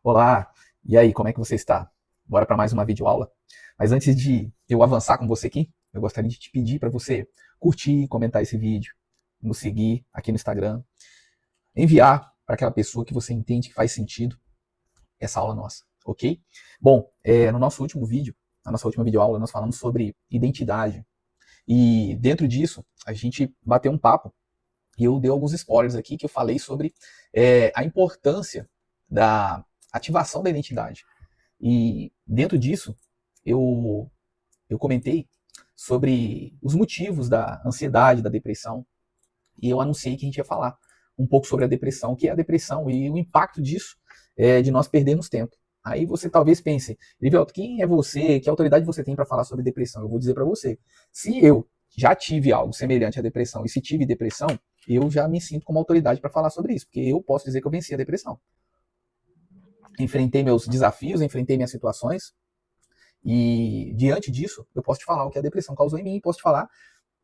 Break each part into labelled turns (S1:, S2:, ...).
S1: Olá, e aí, como é que você está? Bora para mais uma videoaula? Mas antes de eu avançar com você aqui, eu gostaria de te pedir para você curtir, comentar esse vídeo, nos seguir aqui no Instagram, enviar para aquela pessoa que você entende que faz sentido essa aula nossa, ok? Bom, no nosso último vídeo, na nossa última videoaula, nós falamos sobre identidade. E dentro disso, a gente bateu um papo e eu dei alguns spoilers aqui que eu falei sobre a importância da ativação da identidade. E dentro disso, eu, eu comentei sobre os motivos da ansiedade, da depressão, e eu anunciei que a gente ia falar um pouco sobre a depressão, o que é a depressão e o impacto disso de nós perdermos tempo. Aí você talvez pense, Livelto, quem é você, que autoridade você tem para falar sobre depressão? Eu vou dizer para você, se eu já tive algo semelhante à depressão e se tive depressão, eu já me sinto como autoridade para falar sobre isso, porque eu posso dizer que eu venci a depressão. Enfrentei meus desafios, enfrentei minhas situações, e diante disso, eu posso te falar o que a depressão causou em mim, e posso te falar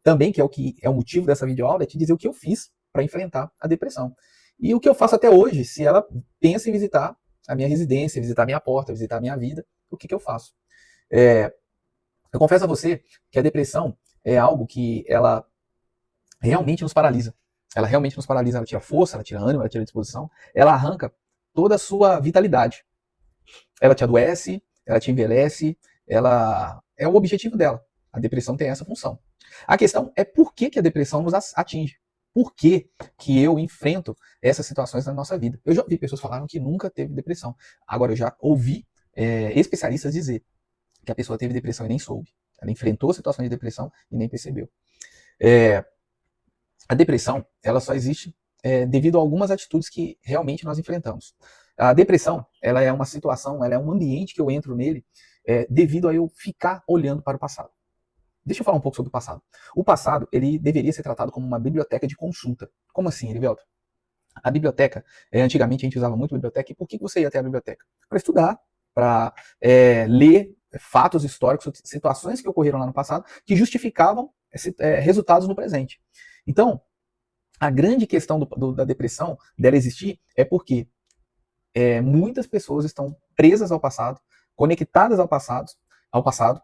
S1: também, que é o motivo dessa videoaula, é te dizer o que eu fiz para enfrentar a depressão. E o que eu faço até hoje, se ela pensa em visitar a minha residência, visitar a minha porta, visitar a minha vida, o que eu faço? É, eu confesso a você que a depressão é algo que ela realmente nos paralisa. Ela realmente nos paralisa, ela tira força, ela tira ânimo, ela tira disposição, ela arranca toda a sua vitalidade. Ela te adoece, ela te envelhece, ela é o objetivo dela. A depressão tem essa função. A questão é por que a depressão nos atinge. Por que eu enfrento essas situações na nossa vida? Eu já ouvi pessoas falarem que nunca teve depressão. Agora, eu já ouvi especialistas dizer que a pessoa teve depressão e nem soube. Ela enfrentou situações de depressão e nem percebeu. A depressão, ela só existe devido a algumas atitudes que realmente nós enfrentamos. A depressão, ela é uma situação, ela é um ambiente que eu entro nele devido a eu ficar olhando para o passado. Deixa eu falar um pouco sobre o passado. O passado, ele deveria ser tratado como uma biblioteca de consulta. Como assim, Erivelto? A biblioteca, antigamente a gente usava muito a biblioteca, e por que você ia até a biblioteca? Para estudar, para ler fatos históricos, situações que ocorreram lá no passado, que justificavam resultados no presente. Então, a grande questão da depressão, dela existir, é porque muitas pessoas estão presas ao passado, conectadas ao passado,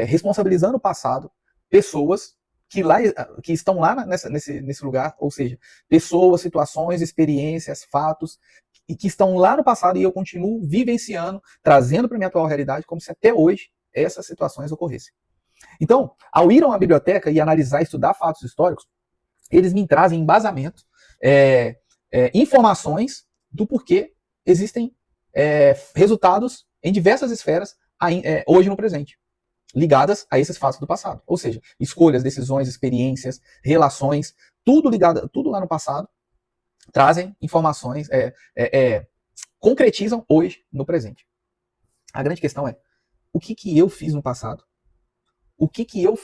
S1: responsabilizando o passado, pessoas que estão lá nesse lugar, ou seja, pessoas, situações, experiências, fatos, e que estão lá no passado e eu continuo vivenciando, trazendo para minha atual realidade, como se até hoje essas situações ocorressem. Então, ao ir a uma biblioteca e analisar, estudar fatos históricos, eles me trazem embasamento, informações do porquê existem resultados em diversas esferas hoje no presente, ligadas a esses fatos do passado. Ou seja, escolhas, decisões, experiências, relações, tudo ligado, tudo lá no passado, trazem informações, concretizam hoje no presente. A grande questão é, o que eu fiz no passado? O que eu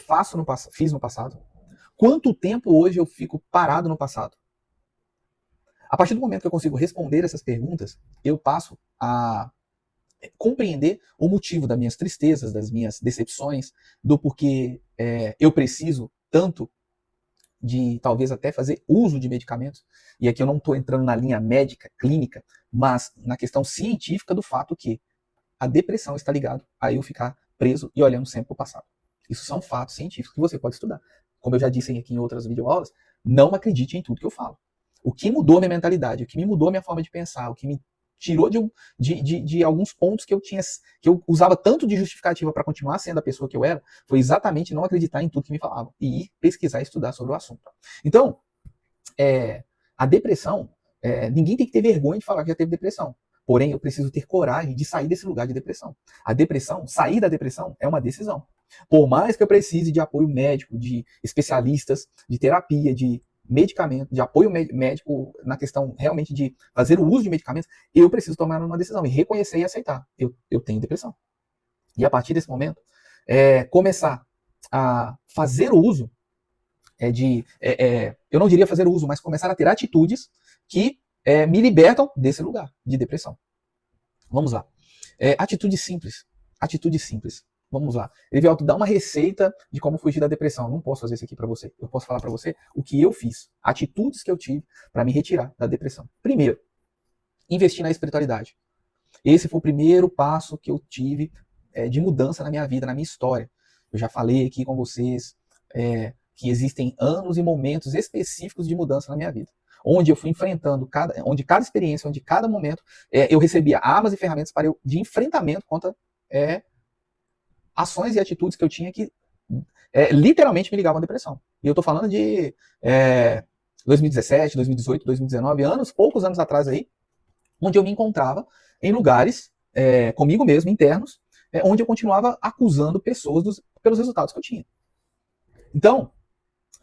S1: fiz no passado? Quanto tempo hoje eu fico parado no passado? A partir do momento que eu consigo responder essas perguntas, eu passo a compreender o motivo das minhas tristezas, das minhas decepções, do porquê eu preciso tanto de talvez até fazer uso de medicamentos. E aqui eu não estou entrando na linha médica, clínica, mas na questão científica do fato que a depressão está ligada a eu ficar preso e olhando sempre para o passado. Isso são fatos científicos que você pode estudar. Como eu já disse aqui em outras videoaulas, não acredite em tudo que eu falo. O que mudou minha mentalidade, o que me mudou minha forma de pensar, o que me tirou de alguns pontos que eu usava tanto de justificativa para continuar sendo a pessoa que eu era, foi exatamente não acreditar em tudo que me falavam e ir pesquisar e estudar sobre o assunto. Então, a depressão, ninguém tem que ter vergonha de falar que já teve depressão. Porém, eu preciso ter coragem de sair desse lugar de depressão. A depressão, sair da depressão é uma decisão. Por mais que eu precise de apoio médico, de especialistas, de terapia, de medicamento, de apoio médico na questão realmente de fazer o uso de medicamentos, eu preciso tomar uma decisão e reconhecer e aceitar. Eu tenho depressão. E a partir desse momento, começar a fazer o uso eu não diria fazer uso, mas começar a ter atitudes que me libertam desse lugar de depressão. Vamos lá. Atitude simples. Atitude simples. Vamos lá. Elivelto, dá uma receita de como fugir da depressão. Não posso fazer isso aqui para você. Eu posso falar para você o que eu fiz. Atitudes que eu tive para me retirar da depressão. Primeiro, investir na espiritualidade. Esse foi o primeiro passo que eu tive de mudança na minha vida, na minha história. Eu já falei aqui com vocês que existem anos e momentos específicos de mudança na minha vida, onde eu fui enfrentando onde cada experiência, onde cada momento eu recebia armas e ferramentas de enfrentamento contra ações e atitudes que eu tinha que literalmente me ligavam à depressão. E eu tô falando de 2017, 2018, 2019, poucos anos atrás aí, onde eu me encontrava em lugares comigo mesmo, internos, onde eu continuava acusando pessoas pelos resultados que eu tinha. Então,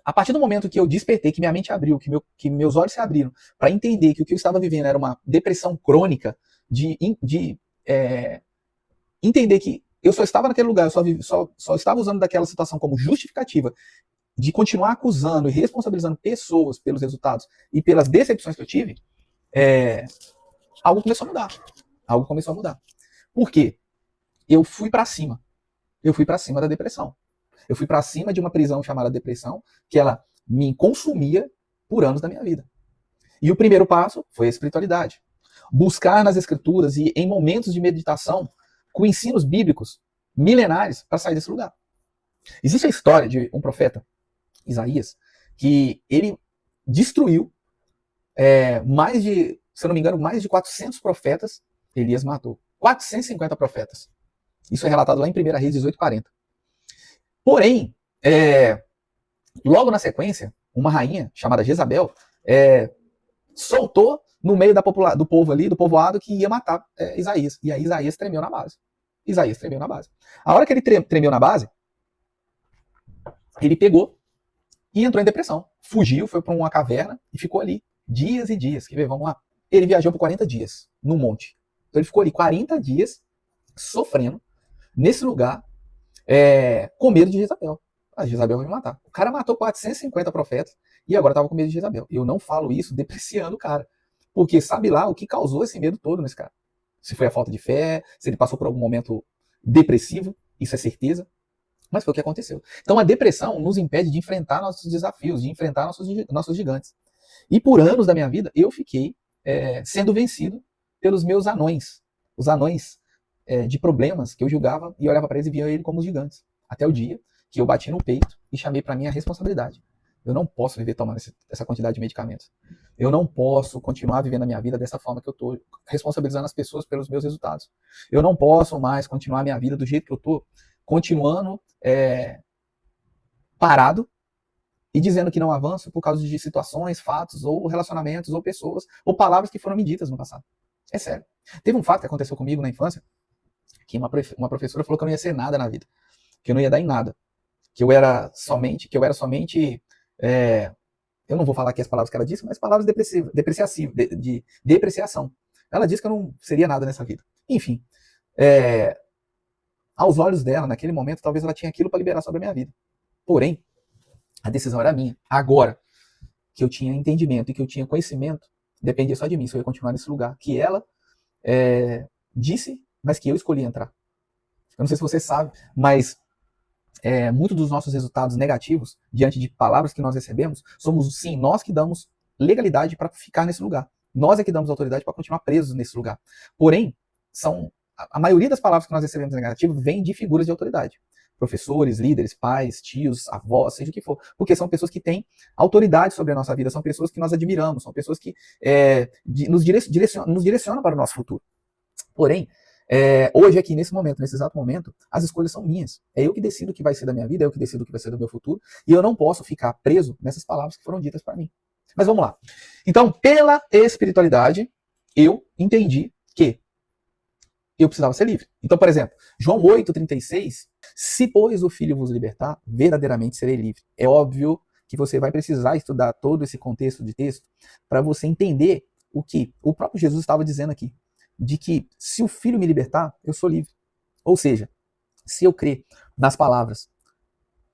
S1: a partir do momento que eu despertei, que minha mente abriu, que meus olhos se abriram para entender que o que eu estava vivendo era uma depressão crônica, de entender que eu só estava naquele lugar, eu só estava usando daquela situação como justificativa de continuar acusando e responsabilizando pessoas pelos resultados e pelas decepções que eu tive, algo começou a mudar. Algo começou a mudar. Por quê? Eu fui para cima. Eu fui para cima da depressão. Eu fui para cima de uma prisão chamada depressão, que ela me consumia por anos da minha vida. E o primeiro passo foi a espiritualidade. Buscar nas escrituras e em momentos de meditação com ensinos bíblicos milenares para sair desse lugar. Existe a história de um profeta, Isaías, que ele destruiu mais de, se eu não me engano, mais de 400 profetas. Elias matou 450 profetas. Isso é relatado lá em 1 Reis 18:40. Porém, logo na sequência, uma rainha chamada Jezabel soltou no meio do povo ali, do povoado, que ia matar Isaías. E aí Isaías tremeu na base. A hora que ele tremeu na base, ele pegou e entrou em depressão. Fugiu, foi para uma caverna e ficou ali dias e dias. Quer ver? Vamos lá. Ele viajou por 40 dias no monte. Então ele ficou ali 40 dias sofrendo nesse lugar com medo de Jezabel. A Jezabel vai me matar. O cara matou 450 profetas e agora estava com medo de Jezabel. Eu não falo isso depreciando o cara. Porque sabe lá o que causou esse medo todo nesse cara. Se foi a falta de fé, se ele passou por algum momento depressivo, isso é certeza. Mas foi o que aconteceu. Então a depressão nos impede de enfrentar nossos desafios, de enfrentar nossos gigantes. E por anos da minha vida, eu fiquei sendo vencido pelos meus anões. Os anões de problemas que eu julgava e olhava para eles e via ele como os gigantes. Até o dia que eu bati no peito e chamei para mim a responsabilidade. Eu não posso viver tomando essa quantidade de medicamentos. Eu não posso continuar vivendo a minha vida dessa forma que eu estou, responsabilizando as pessoas pelos meus resultados. Eu não posso mais continuar a minha vida do jeito que eu estou, continuando parado e dizendo que não avanço por causa de situações, fatos, ou relacionamentos, ou pessoas, ou palavras que foram me ditas no passado. É sério. Teve um fato que aconteceu comigo na infância, que uma professora falou que eu não ia ser nada na vida, que eu não ia dar em nada, que eu era somente eu não vou falar aqui as palavras que ela disse, mas palavras de depreciação. Ela disse que eu não seria nada nessa vida. Enfim, aos olhos dela, naquele momento, talvez ela tinha aquilo para liberar sobre a minha vida. Porém, a decisão era minha. Agora que eu tinha entendimento e que eu tinha conhecimento, dependia só de mim se eu ia continuar nesse lugar que ela disse, mas que eu escolhi entrar. Eu não sei se você sabe, mas muitos dos nossos resultados negativos, diante de palavras que nós recebemos, somos sim nós que damos legalidade para ficar nesse lugar. Nós é que damos autoridade para continuar presos nesse lugar. Porém, a maioria das palavras que nós recebemos negativo vem de figuras de autoridade. Professores, líderes, pais, tios, avós, seja o que for. Porque são pessoas que têm autoridade sobre a nossa vida, são pessoas que nós admiramos, são pessoas que nos direcionam para o nosso futuro. Porém, hoje aqui, nesse momento, nesse exato momento, as escolhas são minhas. É eu que decido o que vai ser da minha vida, é eu que decido o que vai ser do meu futuro, e eu não posso ficar preso nessas palavras que foram ditas para mim. Mas vamos lá. Então, pela espiritualidade, eu entendi que eu precisava ser livre. Então, por exemplo, João 8,36, se pois o Filho vos libertar, verdadeiramente serei livre. É óbvio que você vai precisar estudar todo esse contexto de texto para você entender o que o próprio Jesus estava dizendo aqui. De que se o Filho me libertar, eu sou livre. Ou seja, se eu crer nas palavras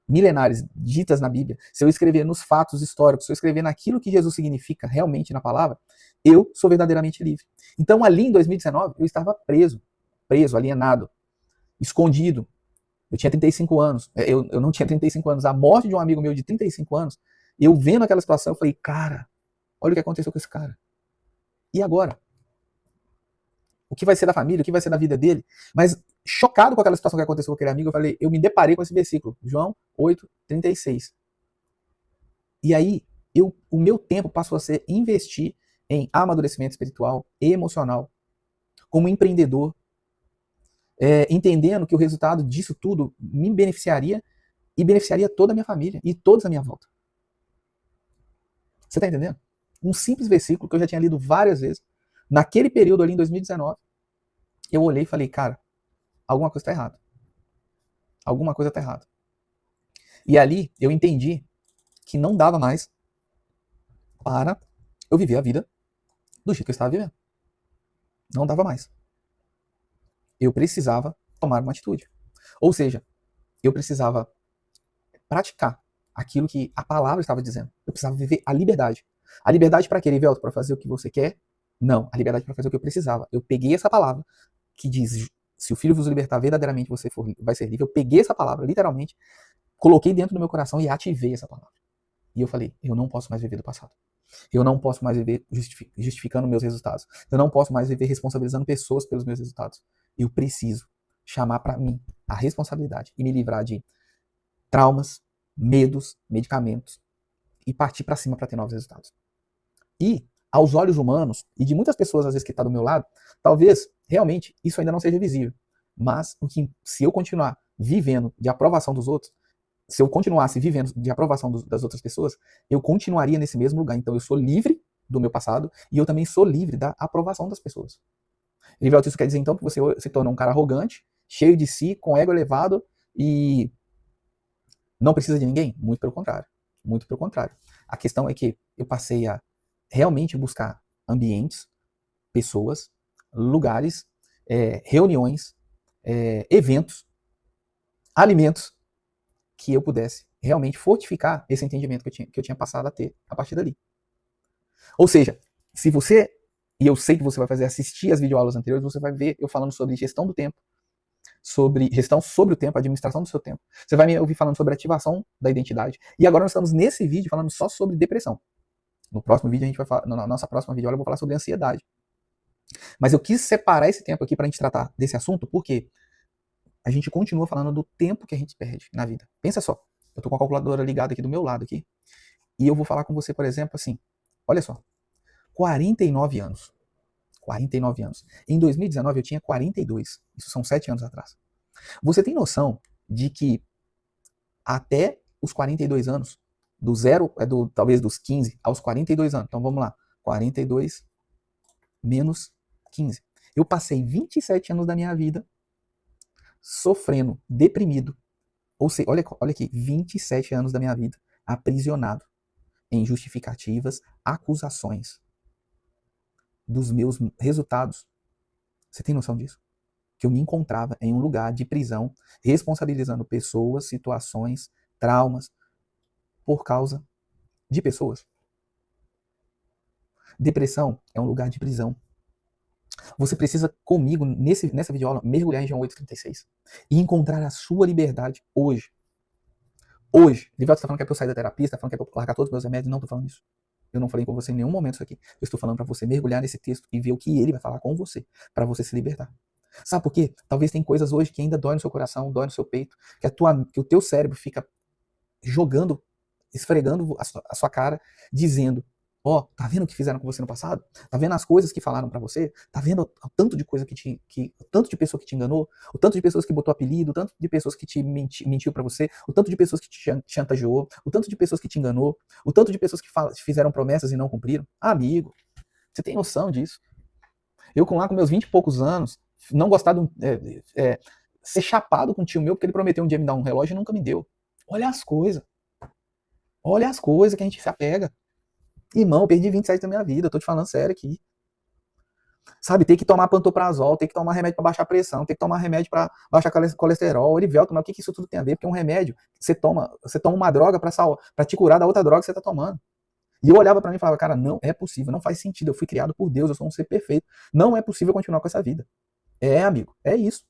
S1: milenares ditas na Bíblia, se eu escrever nos fatos históricos, se eu escrever naquilo que Jesus significa realmente na palavra, eu sou verdadeiramente livre. Então ali em 2019, eu estava preso, alienado, escondido. Eu tinha 35 anos, eu não tinha 35 anos, a morte de um amigo meu de 35 anos, eu vendo aquela situação, eu falei, cara, olha o que aconteceu com esse cara. E agora? o que vai ser da família, o que vai ser da vida dele. Mas chocado com aquela situação que aconteceu com aquele amigo, eu me deparei com esse versículo, João 8:36. E aí, o meu tempo passou a ser investir em amadurecimento espiritual e emocional, como empreendedor, entendendo que o resultado disso tudo me beneficiaria e beneficiaria toda a minha família e todos à minha volta. Você está entendendo? Um simples versículo que eu já tinha lido várias vezes. Naquele período ali em 2019, eu olhei e falei, cara, alguma coisa está errada. Alguma coisa está errada. E ali eu entendi que não dava mais para eu viver a vida do jeito que eu estava vivendo. Não dava mais. Eu precisava tomar uma atitude. Ou seja, eu precisava praticar aquilo que a palavra estava dizendo. Eu precisava viver a liberdade. A liberdade para quê, Erivelto? Para fazer o que você quer? Não. A liberdade para fazer o que eu precisava. Eu peguei essa palavra que diz, se o Filho vos libertar, verdadeiramente você vai ser livre. Eu peguei essa palavra, literalmente, coloquei dentro do meu coração e ativei essa palavra. E eu falei, eu não posso mais viver do passado. Eu não posso mais viver justificando meus resultados. Eu não posso mais viver responsabilizando pessoas pelos meus resultados. Eu preciso chamar para mim a responsabilidade e me livrar de traumas, medos, medicamentos e partir para cima para ter novos resultados. E, aos olhos humanos, e de muitas pessoas às vezes que estão do meu lado, talvez realmente isso ainda não seja visível. Mas se eu continuar vivendo de aprovação dos outros, se eu continuasse vivendo de aprovação das outras pessoas, eu continuaria nesse mesmo lugar. Então eu sou livre do meu passado e eu também sou livre da aprovação das pessoas. Erivelto, isso quer dizer então que você se torna um cara arrogante, cheio de si, com ego elevado e não precisa de ninguém? Muito pelo contrário. Muito pelo contrário. A questão é que eu passei a realmente buscar ambientes, pessoas, lugares, reuniões, eventos, alimentos, que eu pudesse realmente fortificar esse entendimento que eu tinha passado a ter a partir dali. Ou seja, se você, e eu sei que você vai assistir as videoaulas anteriores, você vai ver eu falando sobre gestão do tempo, sobre gestão sobre o tempo, administração do seu tempo. Você vai me ouvir falando sobre ativação da identidade. E agora nós estamos nesse vídeo falando só sobre depressão. No próximo vídeo a gente vai falar, na nossa próxima videoaula eu vou falar sobre ansiedade. Mas eu quis separar esse tempo aqui para a gente tratar desse assunto, porque a gente continua falando do tempo que a gente perde na vida. Pensa só, eu tô com a calculadora ligada aqui do meu lado aqui, e eu vou falar com você, por exemplo, assim, olha só, 49 anos. 49 anos. Em 2019 eu tinha 42. Isso são 7 anos atrás. Você tem noção de que até os 42 anos, talvez dos 15 aos 42 anos, então vamos lá, 42 menos 15. Eu passei 27 anos da minha vida sofrendo, deprimido. Ou seja, olha aqui, 27 anos da minha vida aprisionado em justificativas, acusações dos meus resultados. Você tem noção disso? Que eu me encontrava em um lugar de prisão, responsabilizando pessoas, situações, traumas, por causa de pessoas. Depressão é um lugar de prisão. Você precisa, comigo, nessa videoaula, mergulhar em João 8:36 e encontrar a sua liberdade hoje. Hoje. Livelto está falando que é para eu sair da terapia, está falando que é para eu largar todos os meus remédios. Não estou falando isso. Eu não falei com você em nenhum momento isso aqui. Eu estou falando para você mergulhar nesse texto e ver o que ele vai falar com você, para você se libertar. Sabe por quê? Talvez tem coisas hoje que ainda dói no seu coração, dói no seu peito, que o teu cérebro fica jogando, esfregando a sua cara, dizendo, ó, tá vendo o que fizeram com você no passado? Tá vendo as coisas que falaram pra você? Tá vendo o tanto de coisa o tanto de pessoa que te enganou? O tanto de pessoas que botou apelido? O tanto de pessoas que te mentiu pra você? O tanto de pessoas que te chantageou? O tanto de pessoas que te enganou? O tanto de pessoas que fizeram promessas e não cumpriram? Ah, amigo, você tem noção disso? Eu com meus 20 e poucos anos, não gostar de ser chapado com um tio meu porque ele prometeu um dia me dar um relógio e nunca me deu. Olha as coisas. Olha as coisas que a gente se apega. Irmão, eu perdi 27 da minha vida, eu tô te falando sério aqui. Sabe, tem que tomar pantoprazol, tem que tomar remédio pra baixar a pressão, tem que tomar remédio pra baixar colesterol, Erivelto, mas o que isso tudo tem a ver? Porque um remédio, você toma uma droga pra te curar da outra droga que você tá tomando. E eu olhava pra mim e falava, cara, não é possível, não faz sentido, eu fui criado por Deus, eu sou um ser perfeito, não é possível continuar com essa vida. Amigo, é isso.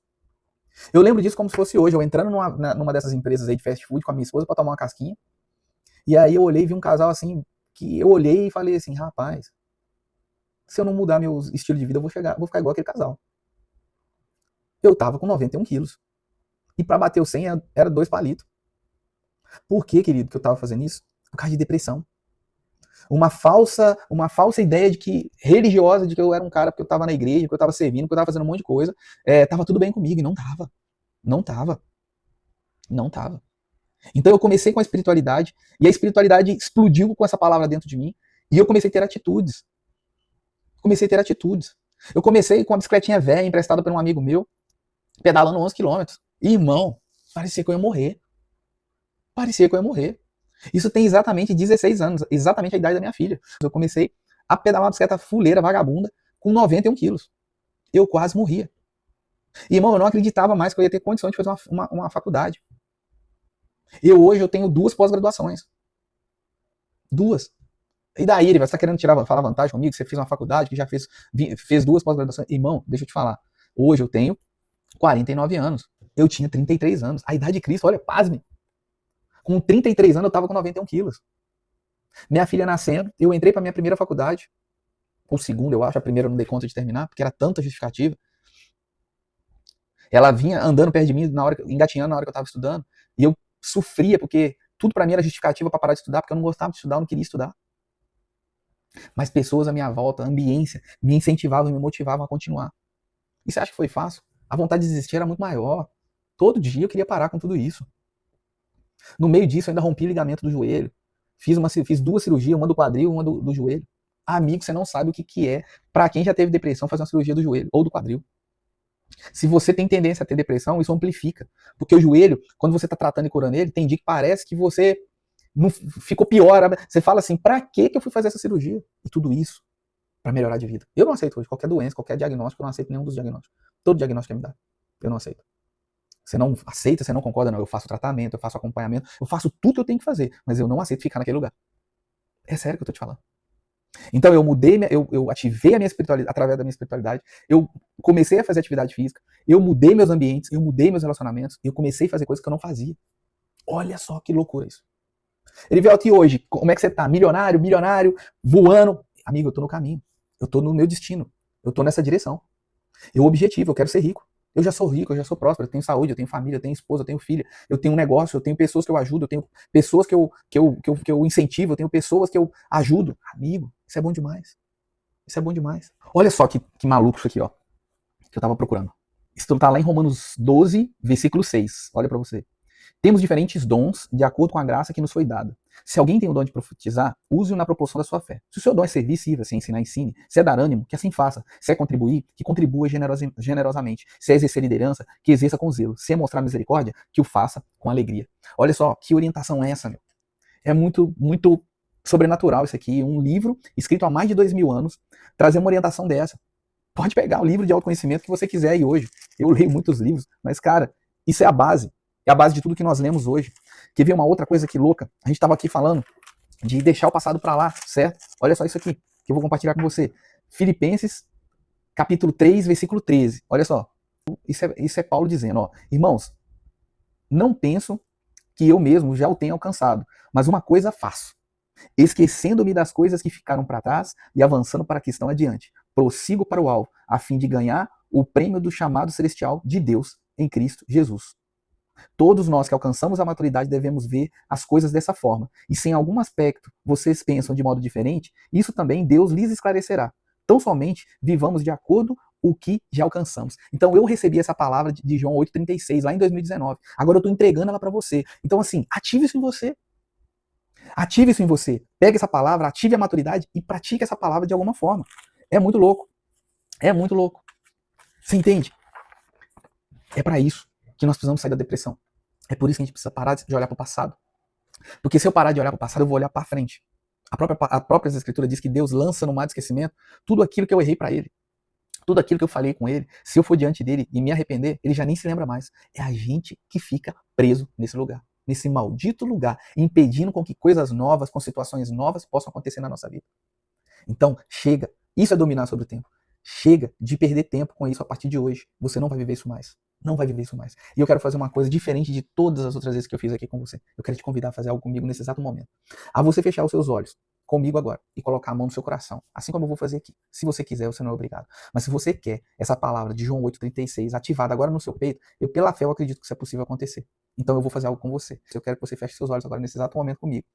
S1: Eu lembro disso como se fosse hoje, eu entrando numa dessas empresas aí de fast food com a minha esposa pra tomar uma casquinha, e aí eu olhei e vi um casal assim, que eu olhei e falei assim, rapaz, se eu não mudar meu estilo de vida, eu vou ficar igual aquele casal. eu tava com 91 quilos. E para bater o 100 era 2 palitos. Por que, querido, que eu tava fazendo isso? Por causa de depressão. Uma falsa ideia de que religiosa, de que eu era um cara porque eu tava na igreja, porque eu tava servindo, porque eu tava fazendo um monte de coisa, tava tudo bem comigo, e não tava. Não tava. Não tava. Então eu comecei com a espiritualidade, e a espiritualidade explodiu com essa palavra dentro de mim, e eu comecei a ter atitudes. Eu comecei com uma bicicletinha velha, emprestada por um amigo meu, pedalando 11 quilômetros. E, irmão, parecia que eu ia morrer. Isso tem exatamente 16 anos, exatamente a idade da minha filha. Eu comecei a pedalar uma bicicleta fuleira, vagabunda, com 91 quilos. Eu quase morria. E, irmão, eu não acreditava mais que eu ia ter condições de fazer uma faculdade. Hoje eu tenho 2 pós-graduações. 2. E daí, você está querendo falar vantagem comigo? Você fez uma faculdade, que já fez 2 pós-graduações. Irmão, deixa eu te falar. Hoje eu tenho 49 anos. Eu tinha 33 anos. A idade de Cristo, olha, pasme. Com 33 anos eu estava com 91 quilos. Minha filha nascendo, eu entrei para minha primeira faculdade. Ou segunda, eu acho. A primeira eu não dei conta de terminar, porque era tanta justificativa. Ela vinha andando perto de mim, engatinhando na hora que eu estava estudando. E eu sofria, porque tudo para mim era justificativa para parar de estudar, porque eu não gostava de estudar, eu não queria estudar. Mas pessoas à minha volta, a ambiência, me incentivavam e me motivavam a continuar. E você acha que foi fácil? A vontade de desistir era muito maior. Todo dia eu queria parar com tudo isso. No meio disso, eu ainda rompi ligamento do joelho. Fiz 2 cirurgias, uma do quadril, uma do joelho. Amigo, você não sabe o que é, para quem já teve depressão, fazer uma cirurgia do joelho ou do quadril. Se você tem tendência a ter depressão, isso amplifica. Porque o joelho, quando você está tratando e curando ele, tem dia que parece que você não ficou pior. Você fala assim, pra que eu fui fazer essa cirurgia? E tudo isso para melhorar de vida. Eu não aceito hoje qualquer doença, qualquer diagnóstico, eu não aceito nenhum dos diagnósticos. Todo diagnóstico que me dá, eu não aceito. Você não aceita, você não concorda, não. Eu faço tratamento, eu faço acompanhamento, eu faço tudo que eu tenho que fazer, mas eu não aceito ficar naquele lugar. É sério que eu tô te falando. Então eu ativei a minha espiritualidade, através da minha espiritualidade, eu comecei a fazer atividade física, eu mudei meus ambientes, eu mudei meus relacionamentos, eu comecei a fazer coisas que eu não fazia. Olha só que loucura isso. Erivelto, e hoje, como é que você tá? Milionário, voando. Amigo, eu tô no caminho, eu tô no meu destino, eu tô nessa direção. O objetivo, eu quero ser rico. Eu já sou rico, eu já sou próspero, eu tenho saúde, eu tenho família, eu tenho esposa, eu tenho filha, eu tenho um negócio, eu tenho pessoas que eu ajudo, eu tenho pessoas que eu incentivo, eu tenho pessoas que eu ajudo. Amigo, isso é bom demais. Isso é bom demais. Olha só que maluco isso aqui, ó, que eu tava procurando. Isso tá lá em Romanos 12, versículo 6. Olha para você. Temos diferentes dons de acordo com a graça que nos foi dada. Se alguém tem o dom de profetizar, use-o na proporção da sua fé. Se o seu dom é servir, sirva. Se é ensinar, ensine. Se é dar ânimo, que assim faça. Se é contribuir, que contribua generosamente. Se é exercer liderança, que exerça com zelo. Se é mostrar misericórdia, que o faça com alegria. Olha só, que orientação é essa, meu? É muito, muito sobrenatural isso aqui. Um livro escrito há mais de 2000 anos, trazer uma orientação dessa. Pode pegar o livro de autoconhecimento que você quiser aí hoje. Eu leio muitos livros, mas, cara, isso é a base. É a base de tudo que nós lemos hoje. Quer ver uma outra coisa que louca? A gente estava aqui falando de deixar o passado para lá, certo? Olha só isso aqui, que eu vou compartilhar com você. Filipenses, capítulo 3, versículo 13. Olha só. Isso é Paulo dizendo, ó. Irmãos, não penso que eu mesmo já o tenha alcançado, mas uma coisa faço. Esquecendo-me das coisas que ficaram para trás e avançando para a que estão adiante. Prossigo para o alvo, a fim de ganhar o prêmio do chamado celestial de Deus em Cristo Jesus. Todos nós que alcançamos a maturidade devemos ver as coisas dessa forma. E se em algum aspecto vocês pensam de modo diferente, isso também Deus lhes esclarecerá. Tão somente vivamos de acordo com o que já alcançamos. Então eu recebi essa palavra de João 8,36 lá em 2019. Agora eu estou entregando ela para você. Então assim, ative isso em você. Ative isso em você. Pegue essa palavra, ative a maturidade e pratique essa palavra de alguma forma. É muito louco. É muito louco. Você entende? É para isso que nós precisamos sair da depressão. É por isso que a gente precisa parar de olhar para o passado. Porque se eu parar de olhar para o passado, eu vou olhar para frente. A própria Escritura diz que Deus lança no mar de esquecimento tudo aquilo que eu errei para ele. Tudo aquilo que eu falei com ele. Se eu for diante dele e me arrepender, ele já nem se lembra mais. É a gente que fica preso nesse lugar. Nesse maldito lugar. Impedindo com que coisas novas, com situações novas possam acontecer na nossa vida. Então, chega. Isso é dominar sobre o tempo. Chega de perder tempo com isso a partir de hoje. Você não vai viver isso mais. Não vai viver isso mais. E eu quero fazer uma coisa diferente de todas as outras vezes que eu fiz aqui com você. Eu quero te convidar a fazer algo comigo nesse exato momento. A você fechar os seus olhos. comigo agora e colocar a mão no seu coração, assim como eu vou fazer aqui. Se você quiser, você não é obrigado. Mas se você quer essa palavra de João 8,36 ativada agora no seu peito, eu pela fé eu acredito que isso é possível acontecer. Então eu vou fazer algo com você. Eu quero que você feche seus olhos agora nesse exato momento comigo.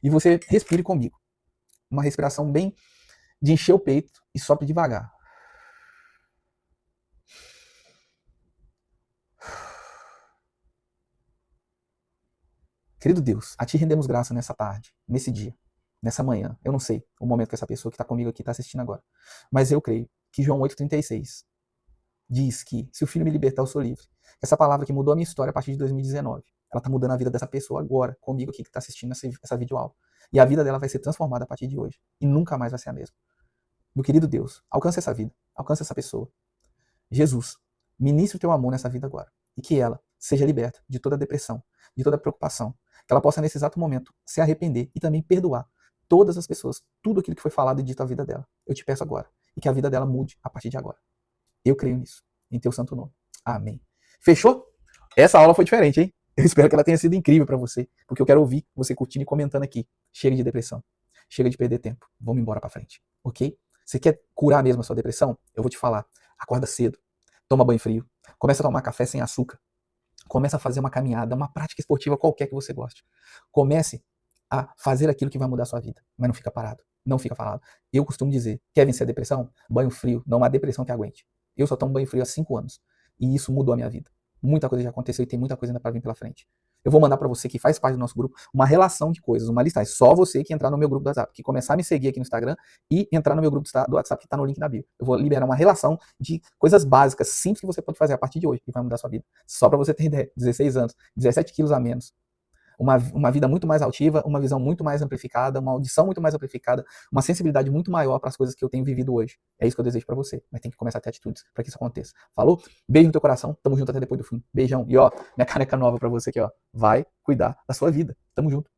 S1: E você respire comigo. Uma respiração bem de encher o peito e sopre devagar. Querido Deus, a Ti rendemos graça nessa tarde, nesse dia, nessa manhã. Eu não sei o momento que essa pessoa que está comigo aqui está assistindo agora. Mas eu creio que João 8,36 diz que se o Filho me libertar, eu sou livre. Essa palavra que mudou a minha história a partir de 2019, ela está mudando a vida dessa pessoa agora, comigo aqui que está assistindo essa videoaula. E a vida dela vai ser transformada a partir de hoje. E nunca mais vai ser a mesma. Meu querido Deus, alcance essa vida, alcance essa pessoa. Jesus, ministre o teu amor nessa vida agora. E que ela seja liberta de toda depressão, de toda preocupação. Que ela possa, nesse exato momento, se arrepender e também perdoar todas as pessoas, tudo aquilo que foi falado e dito à vida dela. Eu te peço agora. E que a vida dela mude a partir de agora. Eu creio nisso. Em teu santo nome. Amém. Fechou? Essa aula foi diferente, hein? Eu espero que ela tenha sido incrível para você, porque eu quero ouvir você curtindo e comentando aqui. Chega de depressão. Chega de perder tempo. Vamos embora para frente. Ok? Você quer curar mesmo a sua depressão? Eu vou te falar. Acorda cedo. Toma banho frio. Começa a tomar café sem açúcar. Começa a fazer uma caminhada, uma prática esportiva qualquer que você goste. Comece a fazer aquilo que vai mudar a sua vida. Mas não fica parado. Não fica parado. Eu costumo dizer, quer vencer a depressão? Banho frio. Não há depressão que aguente. Eu só tomo banho frio há 5 anos. E isso mudou a minha vida. Muita coisa já aconteceu e tem muita coisa ainda para vir pela frente. Eu vou mandar para você que faz parte do nosso grupo uma relação de coisas, uma listagem. Só você que entrar no meu grupo do WhatsApp, que começar a me seguir aqui no Instagram e entrar no meu grupo do WhatsApp que está no link na bio. Eu vou liberar uma relação de coisas básicas, simples que você pode fazer a partir de hoje e vai mudar a sua vida. Só para você ter ideia, 16 anos, 17 quilos a menos. Uma vida muito mais altiva, uma visão muito mais amplificada, uma audição muito mais amplificada, uma sensibilidade muito maior para as coisas que eu tenho vivido hoje. É isso que eu desejo para você, mas tem que começar a ter atitudes para que isso aconteça. Falou? Beijo no teu coração, tamo junto até depois do fim. Beijão. E ó, minha caneca nova para você aqui, ó. Vai cuidar da sua vida. Tamo junto.